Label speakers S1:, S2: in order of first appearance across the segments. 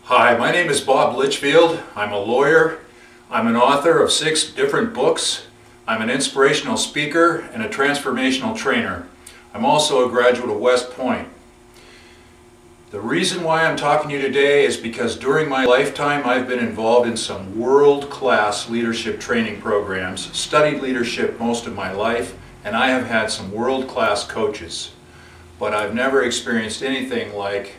S1: Hi, my name is Bob Litchfield. I'm a lawyer. I'm an author of 6 different books. I'm an inspirational speaker and a transformational trainer. I'm also a graduate of West Point. The reason why I'm talking to you today is because during my lifetime I've been involved in some world-class leadership training programs, studied leadership most of my life, and I have had some world-class coaches. But I've never experienced anything like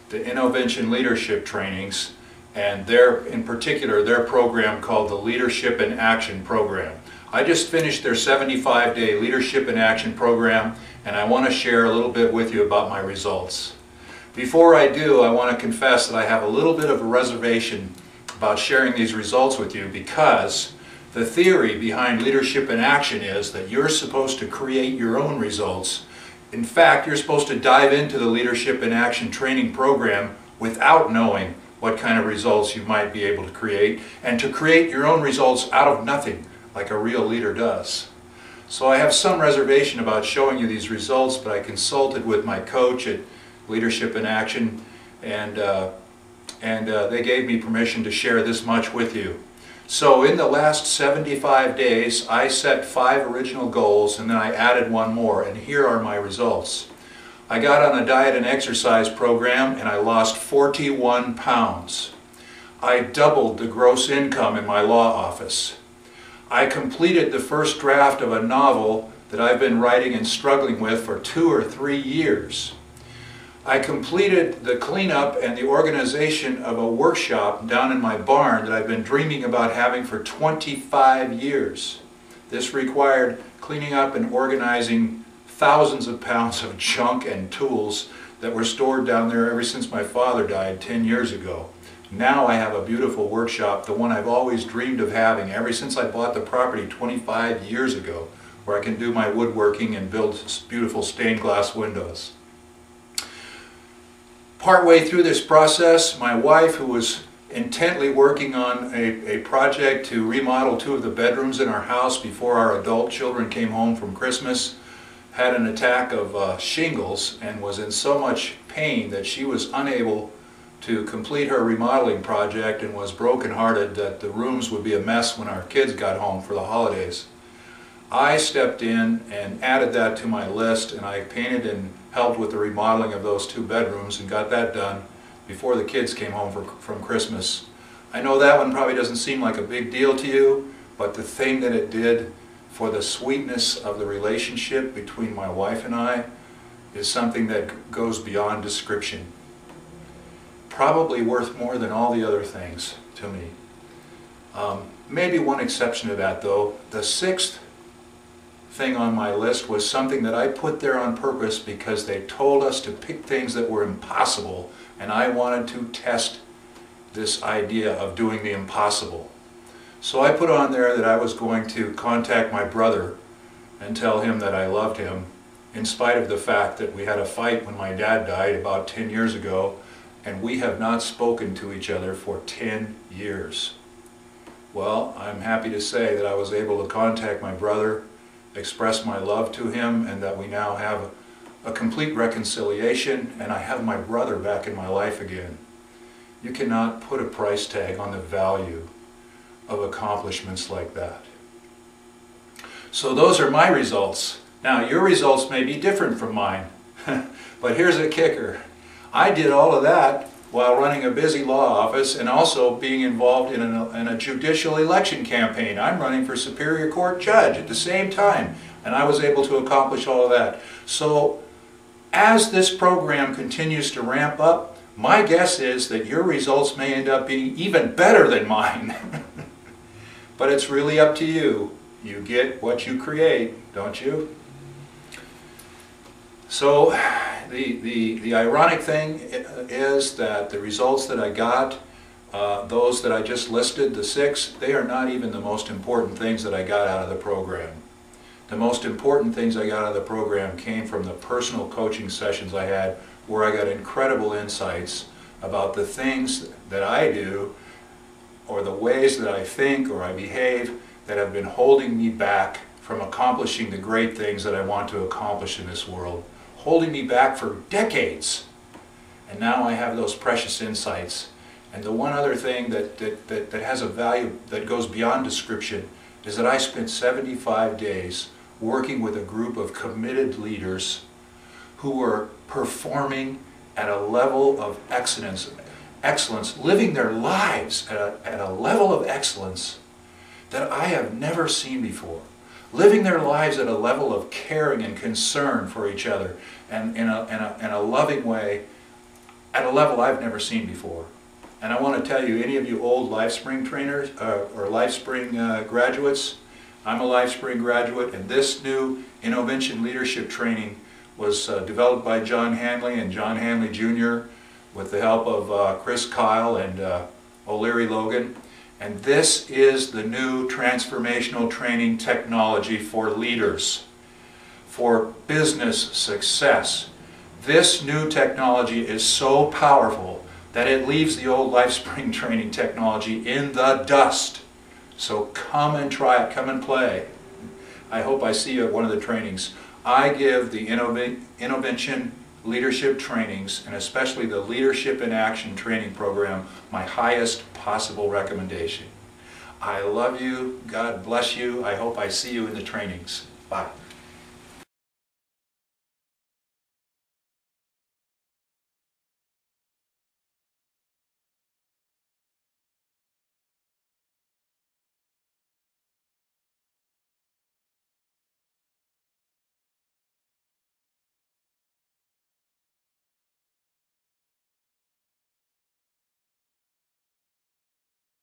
S1: the Innovention Leadership Trainings, and in particular their program called the Leadership in Action program. I just finished their 75-day Leadership in Action program, and I want to share a little bit with you about my results. Before I do, I want to confess that I have a little bit of a reservation about sharing these results with you, because the theory behind Leadership in Action is that you're supposed to create your own results. In fact, you're supposed to dive into the Leadership in Action training program without knowing what kind of results you might be able to create, and to create your own results out of nothing, like a real leader does. So I have some reservation about showing you these results, but I consulted with my coach at Leadership in Action, and they gave me permission to share this much with you. So in the last 75 days, I set 5 original goals, and then I added one more, and here are my results. I got on a diet and exercise program, and I lost 41 pounds. I doubled the gross income in my law office. I completed the first draft of a novel that I've been writing and struggling with for 2 or 3 years. I completed the cleanup and the organization of a workshop down in my barn that I've been dreaming about having for 25 years. This required cleaning up and organizing thousands of pounds of junk and tools that were stored down there ever since my father died 10 years ago. Now I have a beautiful workshop, the one I've always dreamed of having ever since I bought the property 25 years ago, where I can do my woodworking and build beautiful stained glass windows. Partway through this process, my wife, who was intently working on a project to remodel 2 of the bedrooms in our house before our adult children came home from Christmas, had an attack of shingles and was in so much pain that she was unable to complete her remodeling project, and was brokenhearted that the rooms would be a mess when our kids got home for the holidays. I stepped in and added that to my list, and I painted and helped with the remodeling of those 2 bedrooms and got that done before the kids came home from Christmas. I know that one probably doesn't seem like a big deal to you, but the thing that it did for the sweetness of the relationship between my wife and I is something that goes beyond description. Probably worth more than all the other things to me. Maybe one exception to that though. The 6th thing on my list was something that I put there on purpose because they told us to pick things that were impossible, and I wanted to test this idea of doing the impossible. So I put on there that I was going to contact my brother and tell him that I loved him, in spite of the fact that we had a fight when my dad died about 10 years ago, and we have not spoken to each other for 10 years. Well, I'm happy to say that I was able to contact my brother, express my love to him, and that we now have a complete reconciliation, and I have my brother back in my life again. You cannot put a price tag on the value of accomplishments like that. So those are my results. Now your results may be different from mine, but here's a kicker. I did all of that while running a busy law office and also being involved in a judicial election campaign. I'm running for Superior Court judge at the same time, and I was able to accomplish all of that. So as this program continues to ramp up, my guess is that your results may end up being even better than mine. But it's really up to you. You get what you create, don't you? So the ironic thing is that the results that I got, those that I just listed, the 6, they are not even the most important things that I got out of the program. The most important things I got out of the program came from the personal coaching sessions I had, where I got incredible insights about the things that I do, or the ways that I think or I behave, that have been holding me back from accomplishing the great things that I want to accomplish in this world. Holding me back for decades. And now I have those precious insights, And the one other thing that has a value that goes beyond description is that I spent 75 days working with a group of committed leaders who were performing at a level of excellence, living their lives at a level of excellence that I have never seen before. Living their lives at a level of caring and concern for each other and in a loving way at a level I've never seen before. And I want to tell you, any of you old LifeSpring trainers or LifeSpring graduates, I'm a LifeSpring graduate, and this new Innovention Leadership Training was developed by John Hanley and John Hanley Jr. with the help of Chris Kyle and O'Leary Logan. And this is the new transformational training technology for leaders, for business success. This new technology is so powerful that it leaves the old LifeSpring training technology in the dust. So come and try it, come and play. I hope I see you at one of the trainings. I give the Innovention Leadership Trainings, and especially the Leadership in Action training program, my highest possible recommendation. I love you. God bless you. I hope I see you in the trainings. Bye.